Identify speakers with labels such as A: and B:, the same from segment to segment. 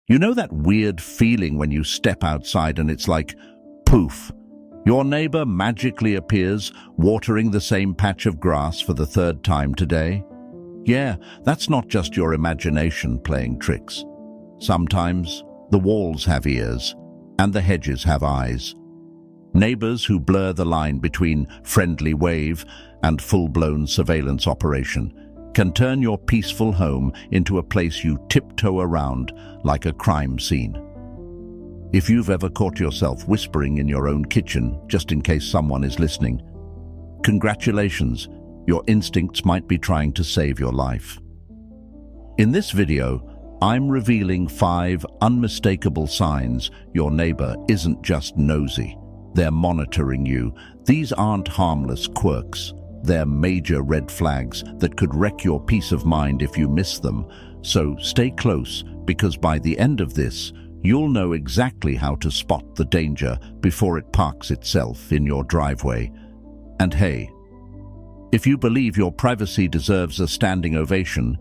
A: You know that weird feeling when you step outside and it's like, poof, your neighbor magically appears, watering the same patch of grass for the third time today? Yeah, that's not just your imagination playing tricks. Sometimes the walls have ears and the hedges have eyes. Neighbors who blur the line between friendly wave and full-blown surveillance operation can turn your peaceful home into a place you tiptoe around like a crime scene. If you've ever caught yourself whispering in your own kitchen just in case someone is listening, congratulations, your instincts might be trying to save your life. In this video, I'm revealing 5 unmistakable signs your neighbor isn't just nosy. They're monitoring you. These aren't harmless quirks. They're major red flags that could wreck your peace of mind if you miss them. So stay close, because by the end of this, you'll know exactly how to spot the danger before it parks itself in your driveway. And hey, if you believe your privacy deserves a standing ovation,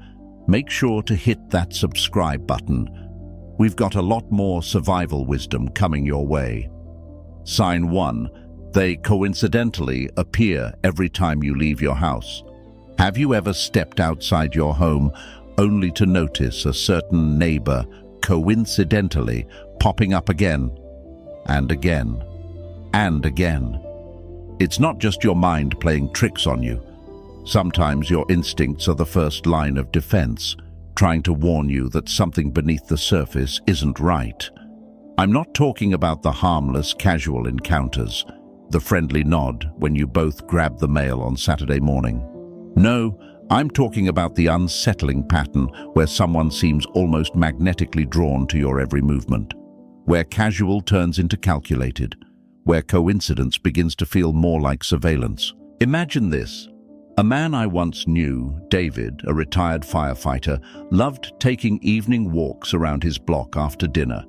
A: make sure to hit that subscribe button. We've got a lot more survival wisdom coming your way. Sign 1. They coincidentally appear every time you leave your house. Have you ever stepped outside your home only to notice a certain neighbor coincidentally popping up again and again and again? It's not just your mind playing tricks on you. Sometimes your instincts are the first line of defense, trying to warn you that something beneath the surface isn't right. I'm not talking about the harmless, casual encounters, the friendly nod when you both grab the mail on Saturday morning. No, I'm talking about the unsettling pattern where someone seems almost magnetically drawn to your every movement, where casual turns into calculated, where coincidence begins to feel more like surveillance. Imagine this. A man I once knew, David, a retired firefighter, loved taking evening walks around his block after dinner.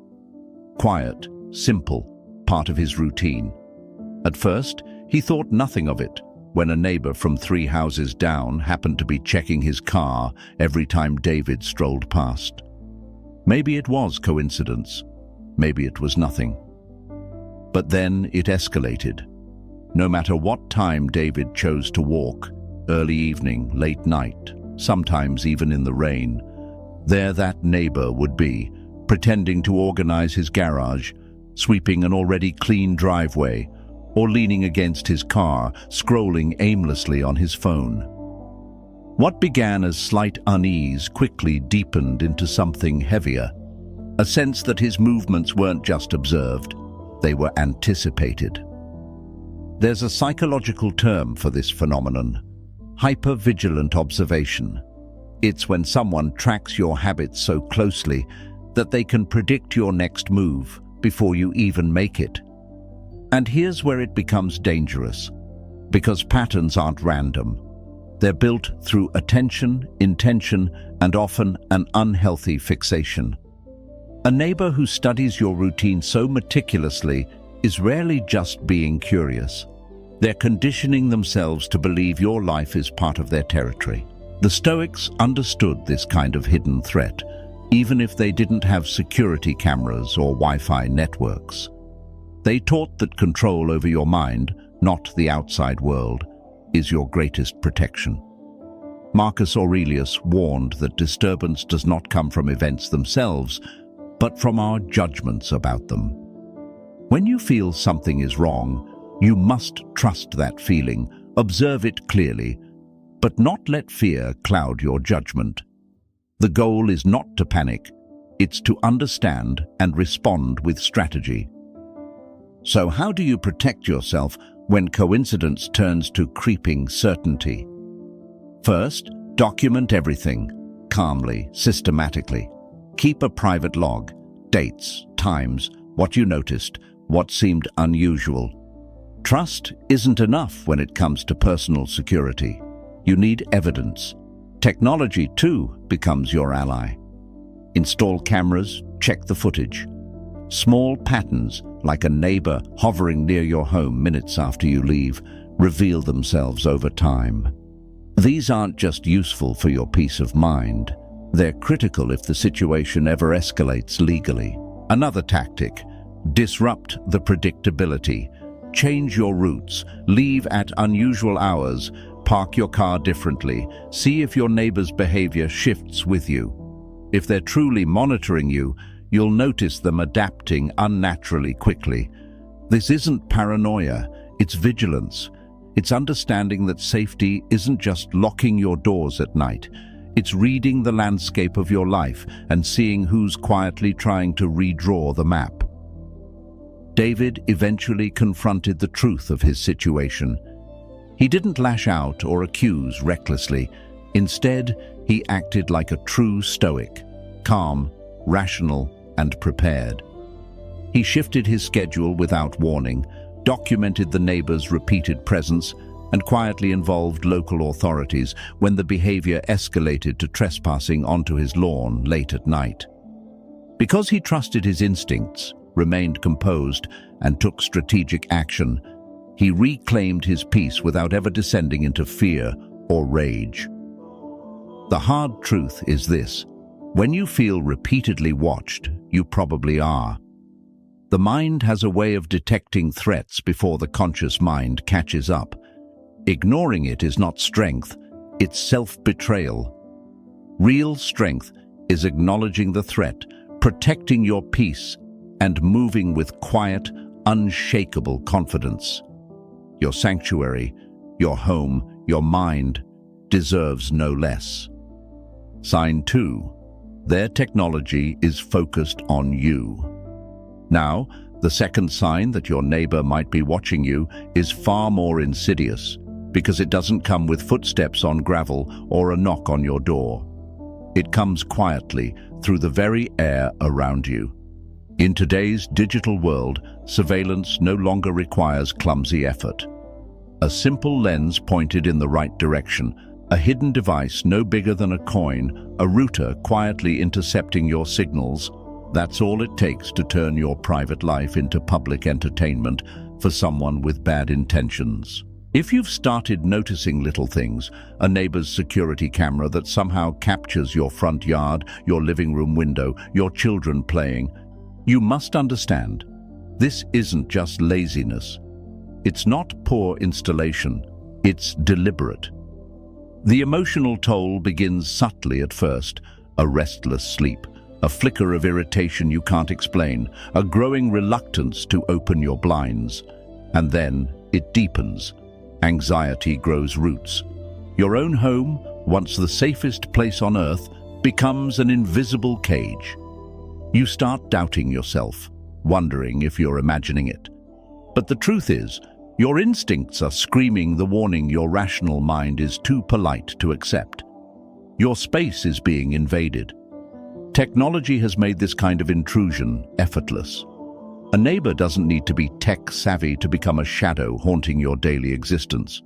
A: Quiet, simple, part of his routine. At first, he thought nothing of it when a neighbor from 3 houses down happened to be checking his car every time David strolled past. Maybe it was coincidence. Maybe it was nothing. But then it escalated. No matter what time David chose to walk, early evening, late night, sometimes even in the rain, there that neighbor would be, pretending to organize his garage, sweeping an already clean driveway, or leaning against his car, scrolling aimlessly on his phone. What began as slight unease quickly deepened into something heavier, a sense that his movements weren't just observed, they were anticipated. There's a psychological term for this phenomenon: hypervigilant observation. It's when someone tracks your habits so closely that they can predict your next move before you even make it. And here's where it becomes dangerous, because patterns aren't random. They're built through attention, intention, and often an unhealthy fixation. A neighbor who studies your routine so meticulously is rarely just being curious. They're conditioning themselves to believe your life is part of their territory. The Stoics understood this kind of hidden threat, even if they didn't have security cameras or Wi-Fi networks. They taught that control over your mind, not the outside world, is your greatest protection. Marcus Aurelius warned that disturbance does not come from events themselves, but from our judgments about them. When you feel something is wrong, you must trust that feeling, observe it clearly, but not let fear cloud your judgment. The goal is not to panic, it's to understand and respond with strategy. So how do you protect yourself when coincidence turns to creeping certainty? First, document everything, calmly, systematically. Keep a private log, dates, times, what you noticed, what seemed unusual. Trust isn't enough when it comes to personal security. You need evidence. Technology, too, becomes your ally. Install cameras, check the footage. Small patterns, like a neighbor hovering near your home minutes after you leave, reveal themselves over time. These aren't just useful for your peace of mind. They're critical if the situation ever escalates legally. Another tactic: disrupt the predictability. Change your routes, leave at unusual hours, park your car differently, see if your neighbor's behavior shifts with you. If they're truly monitoring you, you'll notice them adapting unnaturally quickly. This isn't paranoia, it's vigilance. It's understanding that safety isn't just locking your doors at night. It's reading the landscape of your life and seeing who's quietly trying to redraw the map. David eventually confronted the truth of his situation. He didn't lash out or accuse recklessly. Instead, he acted like a true Stoic, calm, rational, and prepared. He shifted his schedule without warning, documented the neighbor's repeated presence, and quietly involved local authorities when the behavior escalated to trespassing onto his lawn late at night. Because he trusted his instincts, remained composed, and took strategic action, he reclaimed his peace without ever descending into fear or rage. The hard truth is this: when you feel repeatedly watched, you probably are. The mind has a way of detecting threats before the conscious mind catches up. Ignoring it is not strength, it's self-betrayal. Real strength is acknowledging the threat, protecting your peace, and moving with quiet, unshakable confidence. Your sanctuary, your home, your mind deserves no less. Sign 2. Their technology is focused on you. Now, the second sign that your neighbor might be watching you is far more insidious, because it doesn't come with footsteps on gravel or a knock on your door. It comes quietly through the very air around you. In today's digital world, surveillance no longer requires clumsy effort. A simple lens pointed in the right direction, a hidden device no bigger than a coin, a router quietly intercepting your signals, that's all it takes to turn your private life into public entertainment for someone with bad intentions. If you've started noticing little things, a neighbor's security camera that somehow captures your front yard, your living room window, your children playing, you must understand, this isn't just laziness. It's not poor installation, it's deliberate. The emotional toll begins subtly at first: a restless sleep, a flicker of irritation you can't explain, a growing reluctance to open your blinds. And then it deepens. Anxiety grows roots. Your own home, once the safest place on earth, becomes an invisible cage. You start doubting yourself, wondering if you're imagining it. But the truth is, your instincts are screaming the warning your rational mind is too polite to accept. Your space is being invaded. Technology has made this kind of intrusion effortless. A neighbor doesn't need to be tech-savvy to become a shadow haunting your daily existence.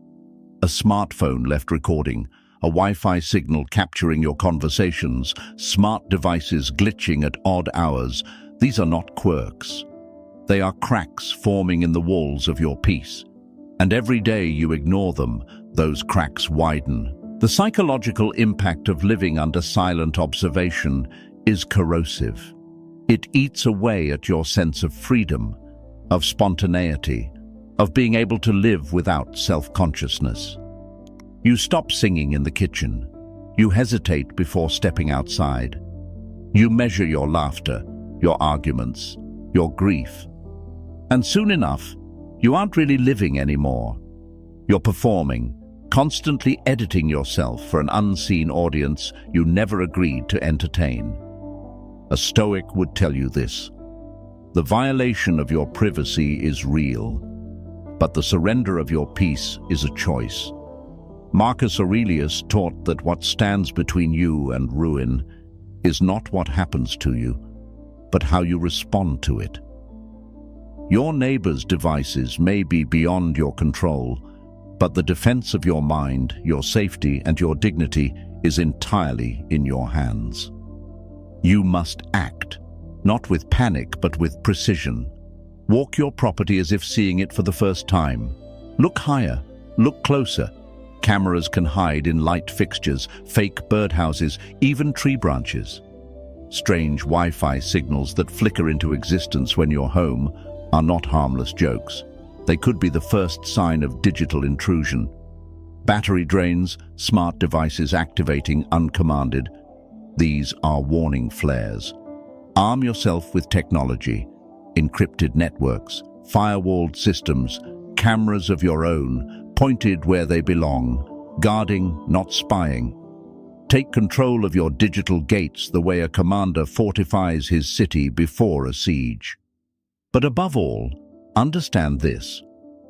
A: A smartphone left recording, a Wi-Fi signal capturing your conversations, smart devices glitching at odd hours, these are not quirks. They are cracks forming in the walls of your peace. And every day you ignore them, those cracks widen. The psychological impact of living under silent observation is corrosive. It eats away at your sense of freedom, of spontaneity, of being able to live without self-consciousness. You stop singing in the kitchen. You hesitate before stepping outside. You measure your laughter, your arguments, your grief. And soon enough, you aren't really living anymore. You're performing, constantly editing yourself for an unseen audience you never agreed to entertain. A Stoic would tell you this: the violation of your privacy is real, but the surrender of your peace is a choice. Marcus Aurelius taught that what stands between you and ruin is not what happens to you, but how you respond to it. Your neighbor's devices may be beyond your control, but the defense of your mind, your safety, and your dignity is entirely in your hands. You must act, not with panic, but with precision. Walk your property as if seeing it for the first time. Look higher, look closer. Cameras can hide in light fixtures, fake birdhouses, even tree branches. Strange Wi-Fi signals that flicker into existence when you're home are not harmless jokes. They could be the first sign of digital intrusion. Battery drains, smart devices activating uncommanded. These are warning flares. Arm yourself with technology, encrypted networks, firewalled systems, cameras of your own, pointed where they belong, guarding, not spying. Take control of your digital gates the way a commander fortifies his city before a siege. But above all, understand this: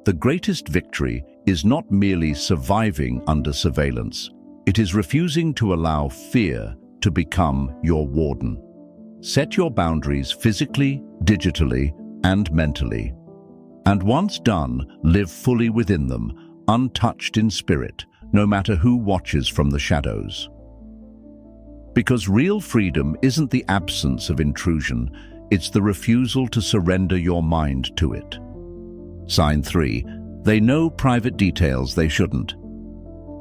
A: the greatest victory is not merely surviving under surveillance. It is refusing to allow fear to become your warden. Set your boundaries physically, digitally, and mentally. And once done, live fully within them, untouched in spirit, no matter who watches from the shadows. Because real freedom isn't the absence of intrusion, it's the refusal to surrender your mind to it. Sign 3. They know private details they shouldn't.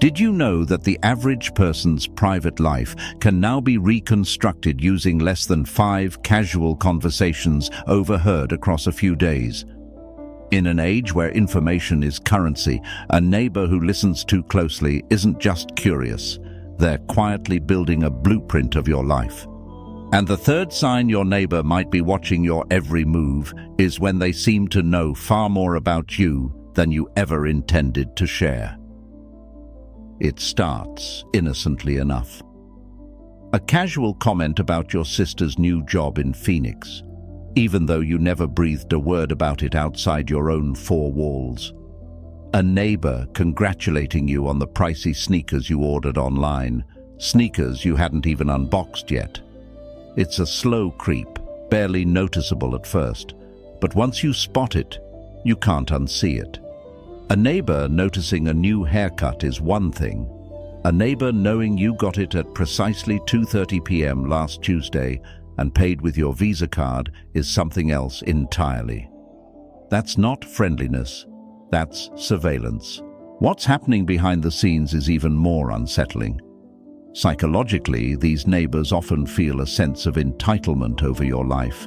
A: Did you know that the average person's private life can now be reconstructed using less than 5 casual conversations overheard across a few days? In an age where information is currency, a neighbor who listens too closely isn't just curious. They're quietly building a blueprint of your life. And the third sign your neighbor might be watching your every move is when they seem to know far more about you than you ever intended to share. It starts innocently enough. A casual comment about your sister's new job in Phoenix, even though you never breathed a word about it outside your own 4 walls. A neighbor congratulating you on the pricey sneakers you ordered online, sneakers you hadn't even unboxed yet. It's a slow creep, barely noticeable at first, but once you spot it, you can't unsee it. A neighbor noticing a new haircut is one thing. A neighbor knowing you got it at precisely 2:30 p.m. last Tuesday and paid with your Visa card is something else entirely. That's not friendliness, that's surveillance. What's happening behind the scenes is even more unsettling. Psychologically, these neighbors often feel a sense of entitlement over your life,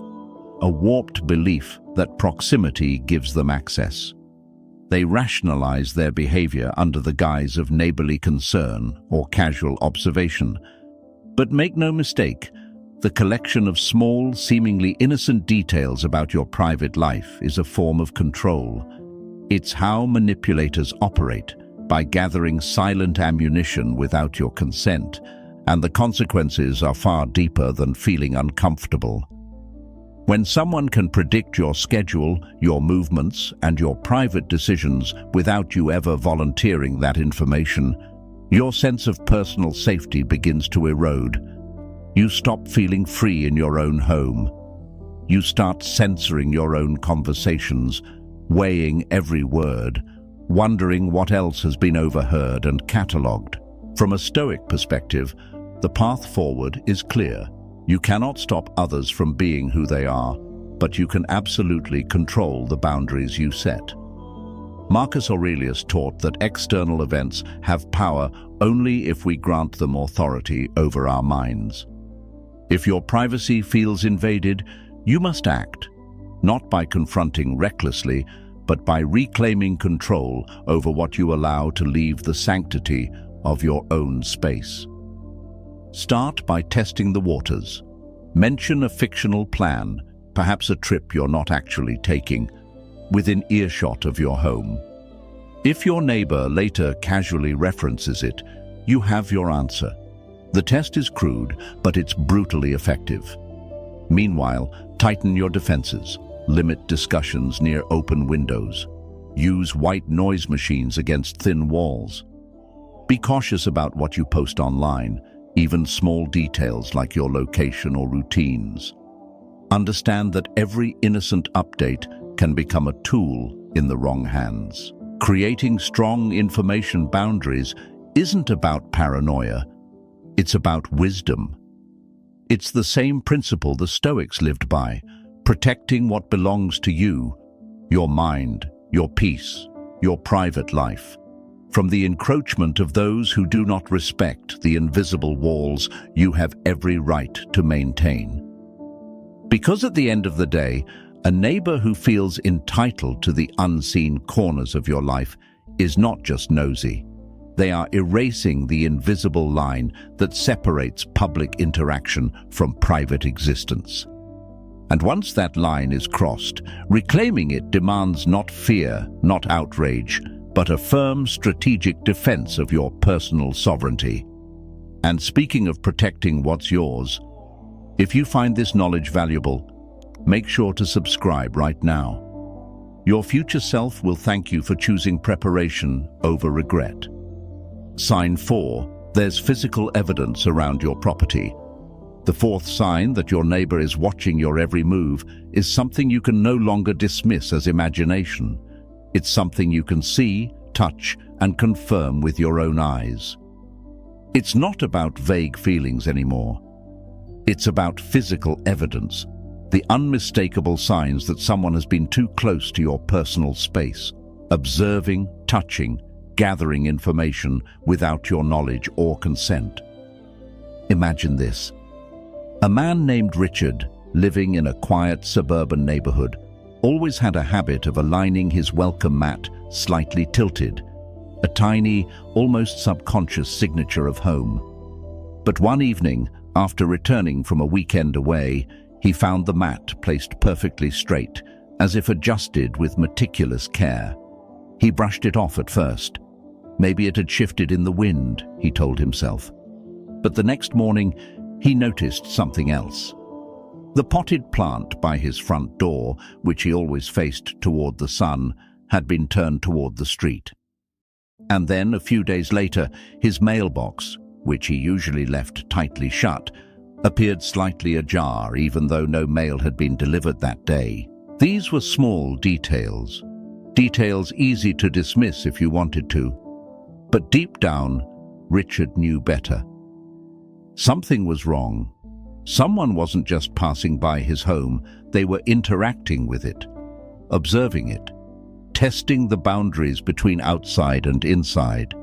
A: a warped belief that proximity gives them access. They rationalize their behavior under the guise of neighborly concern or casual observation. But make no mistake, the collection of small, seemingly innocent details about your private life is a form of control. It's how manipulators operate, by gathering silent ammunition without your consent, and the consequences are far deeper than feeling uncomfortable. When someone can predict your schedule, your movements, and your private decisions without you ever volunteering that information, your sense of personal safety begins to erode. You stop feeling free in your own home. You start censoring your own conversations, weighing every word, wondering what else has been overheard and catalogued. From a Stoic perspective, the path forward is clear. You cannot stop others from being who they are, but you can absolutely control the boundaries you set. Marcus Aurelius taught that external events have power only if we grant them authority over our minds. If your privacy feels invaded, you must act, not by confronting recklessly, but by reclaiming control over what you allow to leave the sanctity of your own space. Start by testing the waters. Mention a fictional plan, perhaps a trip you're not actually taking, within earshot of your home. If your neighbor later casually references it, you have your answer. The test is crude, but it's brutally effective. Meanwhile, tighten your defenses. Limit discussions near open windows. Use white noise machines against thin walls. Be cautious about what you post online, even small details like your location or routines. Understand that every innocent update can become a tool in the wrong hands. Creating strong information boundaries isn't about paranoia, it's about wisdom. It's the same principle the Stoics lived by, protecting what belongs to you, your mind, your peace, your private life. from the encroachment of those who do not respect the invisible walls you have every right to maintain. Because at the end of the day, a neighbor who feels entitled to the unseen corners of your life is not just nosy. They are erasing the invisible line that separates public interaction from private existence. And once that line is crossed, reclaiming it demands not fear, not outrage, but a firm strategic defense of your personal sovereignty. And speaking of protecting what's yours, if you find this knowledge valuable, make sure to subscribe right now. Your future self will thank you for choosing preparation over regret. Sign 4. There's physical evidence around your property. The fourth sign that your neighbor is watching your every move is something you can no longer dismiss as imagination. It's something you can see, touch, and confirm with your own eyes. It's not about vague feelings anymore. It's about physical evidence, the unmistakable signs that someone has been too close to your personal space, observing, touching, gathering information without your knowledge or consent. Imagine this. A man named Richard, living in a quiet suburban neighborhood, always had a habit of aligning his welcome mat slightly tilted, a tiny, almost subconscious signature of home. But one evening, after returning from a weekend away, he found the mat placed perfectly straight, as if adjusted with meticulous care. He brushed it off at first. Maybe it had shifted in the wind, he told himself. But the next morning, he noticed something else. The potted plant by his front door, which he always faced toward the sun, had been turned toward the street. And then, a few days later, his mailbox, which he usually left tightly shut, appeared slightly ajar even though no mail had been delivered that day. These were small details easy to dismiss if you wanted to. But deep down, Richard knew better. Something was wrong. Someone wasn't just passing by his home, they were interacting with it, observing it, testing the boundaries between outside and inside.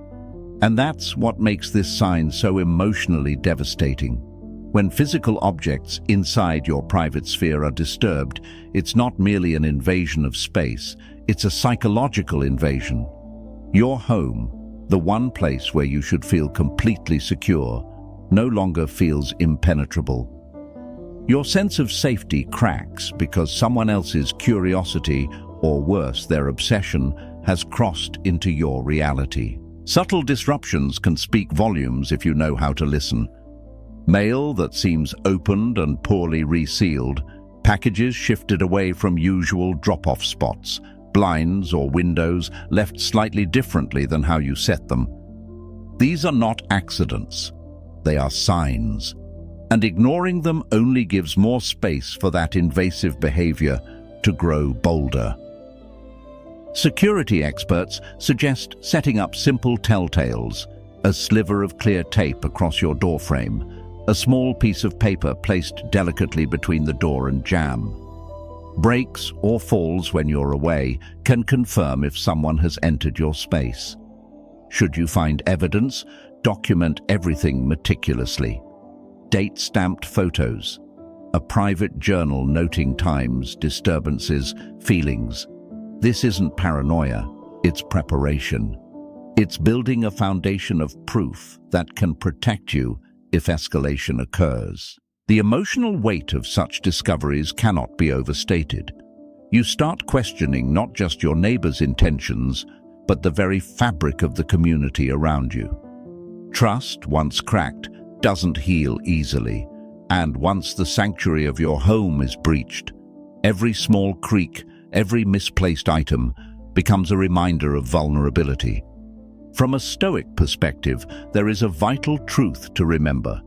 A: And that's what makes this sign so emotionally devastating. When physical objects inside your private sphere are disturbed, it's not merely an invasion of space, it's a psychological invasion. Your home, the one place where you should feel completely secure, no longer feels impenetrable. Your sense of safety cracks because someone else's curiosity, or worse, their obsession, has crossed into your reality. Subtle disruptions can speak volumes if you know how to listen. Mail that seems opened and poorly resealed, packages shifted away from usual drop-off spots, blinds or windows left slightly differently than how you set them. These are not accidents. They are signs. And ignoring them only gives more space for that invasive behavior to grow bolder. Security experts suggest setting up simple telltales, a sliver of clear tape across your doorframe, a small piece of paper placed delicately between the door and jamb. Breaks or falls when you're away can confirm if someone has entered your space. Should you find evidence, document everything meticulously. Date-stamped photos, a private journal noting times, disturbances, feelings. This isn't paranoia, it's preparation. It's building a foundation of proof that can protect you if escalation occurs. The emotional weight of such discoveries cannot be overstated. You start questioning not just your neighbor's intentions, but the very fabric of the community around you. Trust, once cracked, doesn't heal easily, and once the sanctuary of your home is breached, every small creak, every misplaced item becomes a reminder of vulnerability. From a Stoic perspective, there is a vital truth to remember.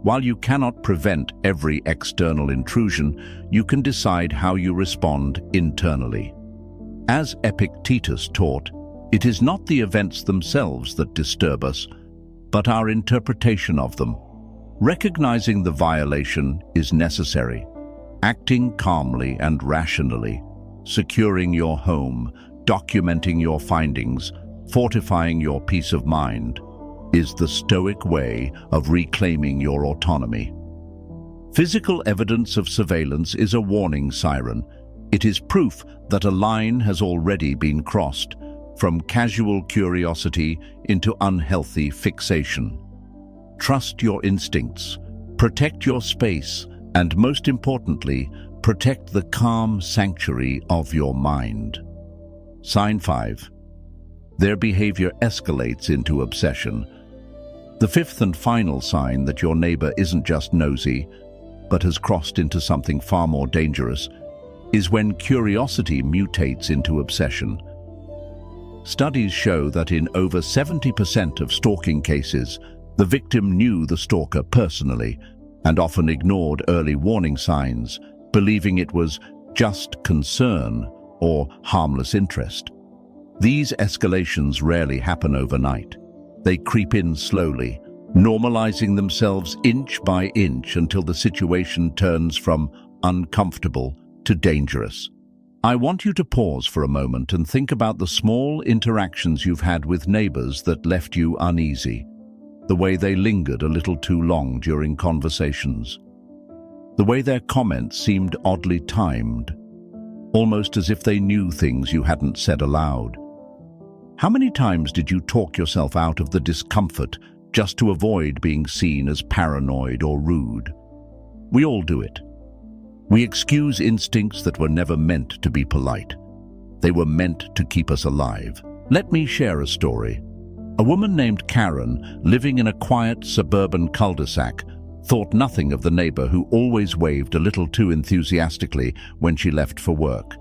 A: While you cannot prevent every external intrusion, you can decide how you respond internally. As Epictetus taught, it is not the events themselves that disturb us, but our interpretation of them. Recognizing the violation is necessary. Acting calmly and rationally, securing your home, documenting your findings, fortifying your peace of mind, is the Stoic way of reclaiming your autonomy. Physical evidence of surveillance is a warning siren. It is proof that a line has already been crossed, from casual curiosity into unhealthy fixation. Trust your instincts, protect your space, and most importantly, protect the calm sanctuary of your mind. Sign 5. Their behavior escalates into obsession. The fifth and final sign that your neighbor isn't just nosy, but has crossed into something far more dangerous, is when curiosity mutates into obsession. Studies show that in over 70% of stalking cases, the victim knew the stalker personally and often ignored early warning signs, believing it was just concern or harmless interest. These escalations rarely happen overnight. They creep in slowly, normalizing themselves inch by inch until the situation turns from uncomfortable to dangerous. I want you to pause for a moment and think about the small interactions you've had with neighbors that left you uneasy. The way they lingered a little too long during conversations. The way their comments seemed oddly timed, almost as if they knew things you hadn't said aloud. How many times did you talk yourself out of the discomfort just to avoid being seen as paranoid or rude? We all do it. We excuse instincts that were never meant to be polite. They were meant to keep us alive. Let me share a story. A woman named Karen, living in a quiet suburban cul-de-sac, thought nothing of the neighbor who always waved a little too enthusiastically when she left for work.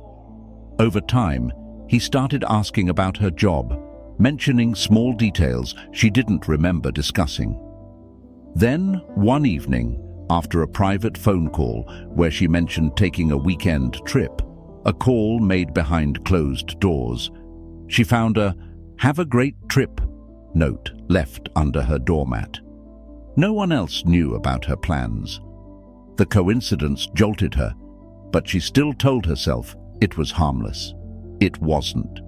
A: Over time, he started asking about her job, mentioning small details she didn't remember discussing. Then, one evening, after a private phone call where she mentioned taking a weekend trip, a call made behind closed doors, she found a "Have a great trip" note left under her doormat. No one else knew about her plans. The coincidence jolted her, but she still told herself it was harmless. It wasn't.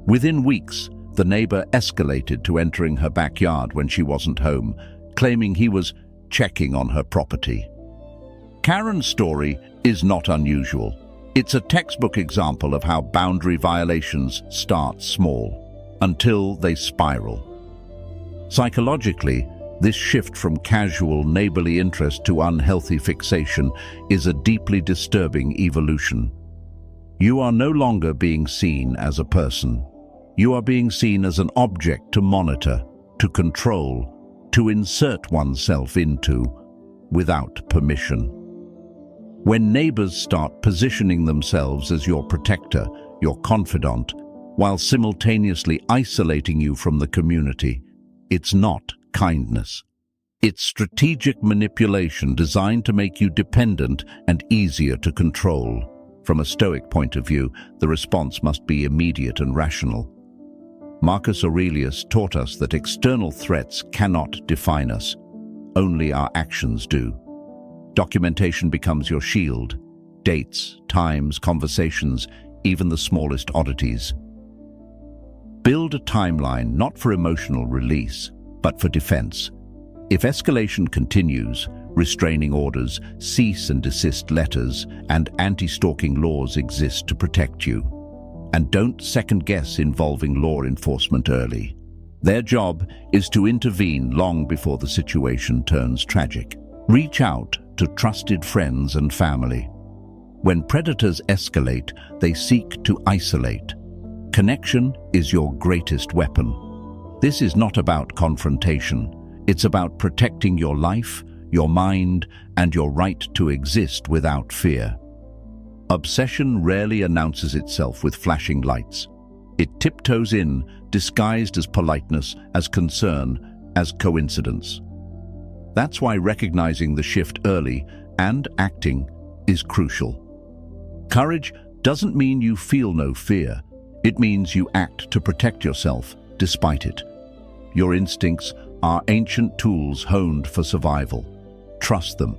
A: Within weeks, the neighbor escalated to entering her backyard when she wasn't home, claiming he was checking on her property. Karen's story is not unusual. It's a textbook example of how boundary violations start small, until they spiral. Psychologically, this shift from casual neighborly interest to unhealthy fixation is a deeply disturbing evolution. You are no longer being seen as a person. You are being seen as an object to monitor, to control, to insert oneself into, without permission. When neighbors start positioning themselves as your protector, your confidant, while simultaneously isolating you from the community, it's not kindness. It's strategic manipulation designed to make you dependent and easier to control. From a Stoic point of view, the response must be immediate and rational. Marcus Aurelius taught us that external threats cannot define us. Only our actions do. Documentation becomes your shield. Dates, times, conversations, even the smallest oddities. Build a timeline not for emotional release, but for defense. If escalation continues, restraining orders, cease and desist letters, and anti-stalking laws exist to protect you. And don't second-guess involving law enforcement early. Their job is to intervene long before the situation turns tragic. Reach out to trusted friends and family. When predators escalate, they seek to isolate. Connection is your greatest weapon. This is not about confrontation. It's about protecting your life, your mind, and your right to exist without fear. Obsession rarely announces itself with flashing lights. It tiptoes in, disguised as politeness, as concern, as coincidence. That's why recognizing the shift early and acting is crucial. Courage doesn't mean you feel no fear. It means you act to protect yourself despite it. Your instincts are ancient tools honed for survival. Trust them.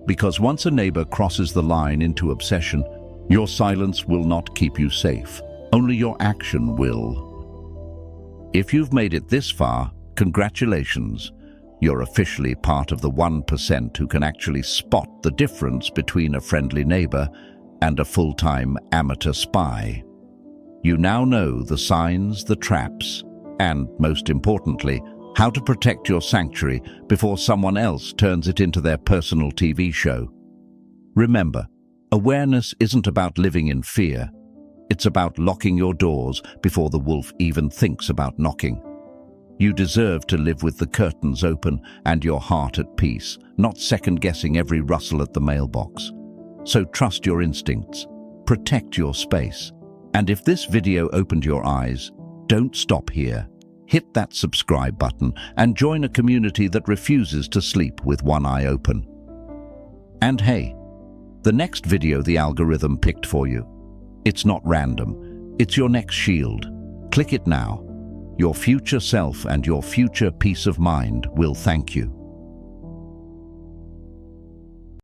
A: Because once a neighbor crosses the line into obsession, your silence will not keep you safe. Only your action will. If you've made it this far, congratulations. You're officially part of the 1% who can actually spot the difference between a friendly neighbor and a full-time amateur spy. You now know the signs, the traps, and, most importantly, how to protect your sanctuary before someone else turns it into their personal TV show. Remember, awareness isn't about living in fear. It's about locking your doors before the wolf even thinks about knocking. You deserve to live with the curtains open and your heart at peace, not second-guessing every rustle at the mailbox. So trust your instincts, protect your space, and if this video opened your eyes, don't stop here. Hit that subscribe button and join a community that refuses to sleep with one eye open. And hey, the next video the algorithm picked for you. It's not random, it's your next shield. Click it now. Your future self and your future peace of mind will thank you.